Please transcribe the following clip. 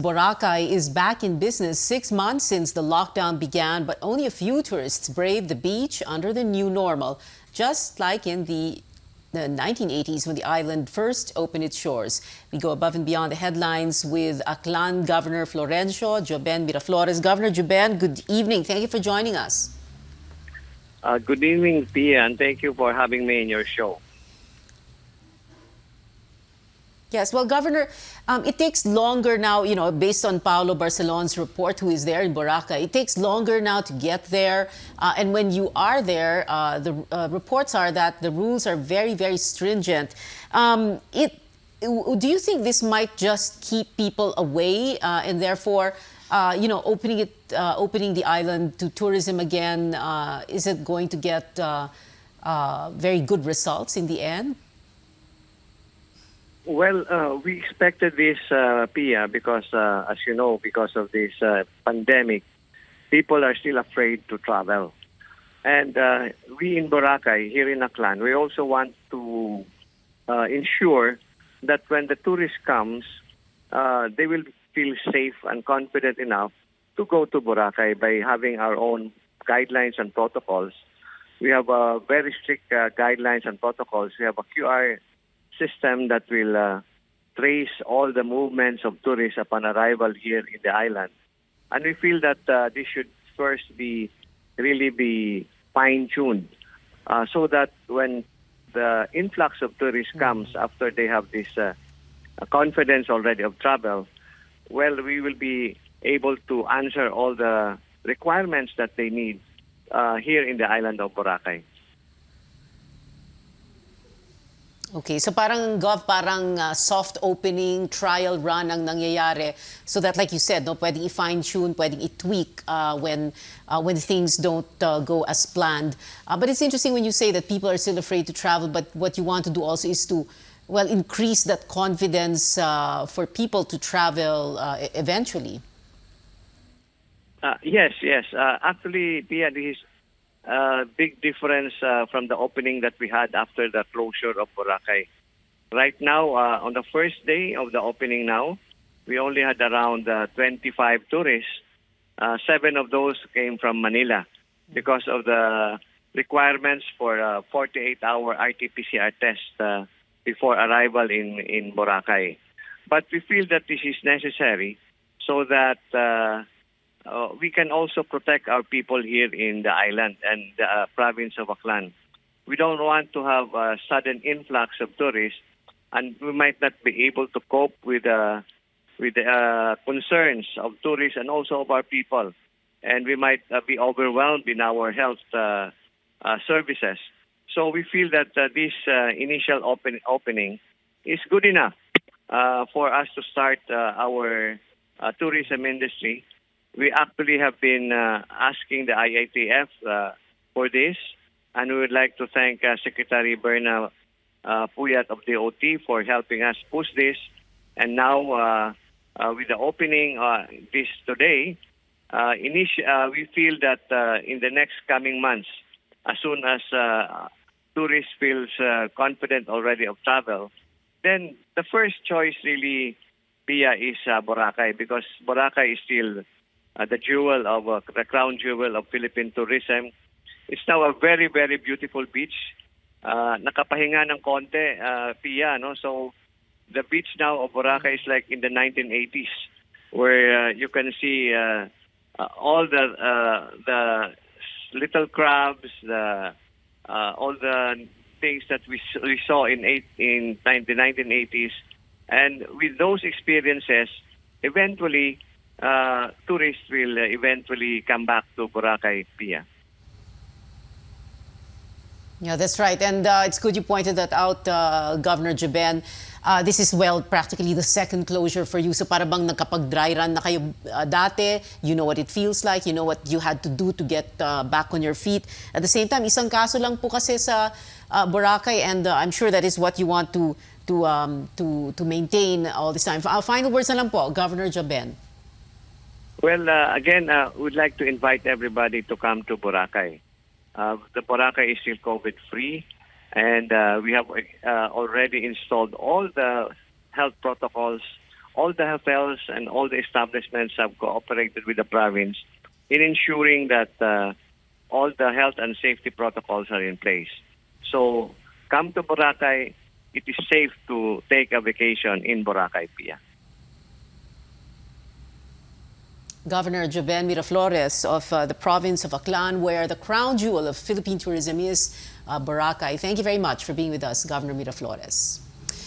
Boracay is back in business 6 months since the lockdown began, but only a few tourists braved the beach under the new normal, just like in the 1980s when the island first opened its shores. We go above and beyond the headlines with Aklan Governor Florencio Miraflores. Governor Juben, good evening. Thank you for joining us. Good evening, Pia, and thank you for having me in your show. Yes, well, Governor, it takes longer now, based on Paulo Barcelon's report, who is there in Boracay. It takes longer now to get there. And when you are there, the reports are that the rules are very, very stringent. Do you think this might just keep people away and therefore, opening the island to tourism again, is it going to get very good results in the end? Well, we expected this, Pia, because, as you know, because of this pandemic, people are still afraid to travel. And we in Boracay, here in Aklan, we also want to ensure that when the tourist comes, they will feel safe and confident enough to go to Boracay by having our own guidelines and protocols. We have very strict guidelines and protocols. We have a QR system that will trace all the movements of tourists upon arrival here in the island. And we feel that this should first really be fine-tuned so that when the influx of tourists comes after they have this confidence already of travel, well, we will be able to answer all the requirements that they need here in the island of Boracay. Okay, so parang soft opening, trial run ang nangyayari so that, like you said, pwedeng i-fine-tune, pwedeng i-tweak when things don't go as planned. But it's interesting when you say that people are still afraid to travel, but what you want to do also is to, well, increase that confidence for people to travel eventually. Yes. Actually, Pia, this is big difference from the opening that we had after the closure of Boracay. Right now, on the first day of the opening now, we only had around 25 tourists. 7 of those came from Manila because of the requirements for a 48-hour RT-PCR test before arrival in Boracay. But we feel that this is necessary so that we can also protect our people here in the island and the province of Aklan. We don't want to have a sudden influx of tourists, and we might not be able to cope with the concerns of tourists and also of our people. And we might be overwhelmed in our health services. So we feel that this initial opening is good enough for us to start our tourism industry. We actually have been asking the IATF for this, and we would like to thank Secretary Berna Puyat of DOT for helping us push this. And now, with the opening this today, we feel that in the next coming months, as soon as tourists feels confident already of travel, then the first choice really, Pia, is Boracay, because Boracay is still the crown jewel of Philippine tourism. It's now a very, very beautiful beach. Nakapahinga ng konti, Pia, no? So the beach now of Boracay is like in the 1980s, where you can see all the little crabs, all the things that we saw in the 1980s. And with those experiences, eventually, tourists will eventually come back to Boracay, Pia. Yeah, that's right. And it's good you pointed that out, Governor Juben. This is, well, practically the second closure for you. So para bang nakapag-dry run na kayo dati, you know what it feels like, you know what you had to do to get back on your feet. At the same time, isang kaso lang po kasi sa Boracay, and I'm sure that is what you want to maintain all this time. Final words na lang po, Governor Juben. Well, again, we'd like to invite everybody to come to Boracay. The Boracay is still COVID-free, and we have already installed all the health protocols, all the hotels and all the establishments have cooperated with the province in ensuring that all the health and safety protocols are in place. So come to Boracay. It is safe to take a vacation in Boracay, Pia. Governor Miraflores of the province of Aklan, where the crown jewel of Philippine tourism is, Boracay. Thank you very much for being with us, Governor Miraflores.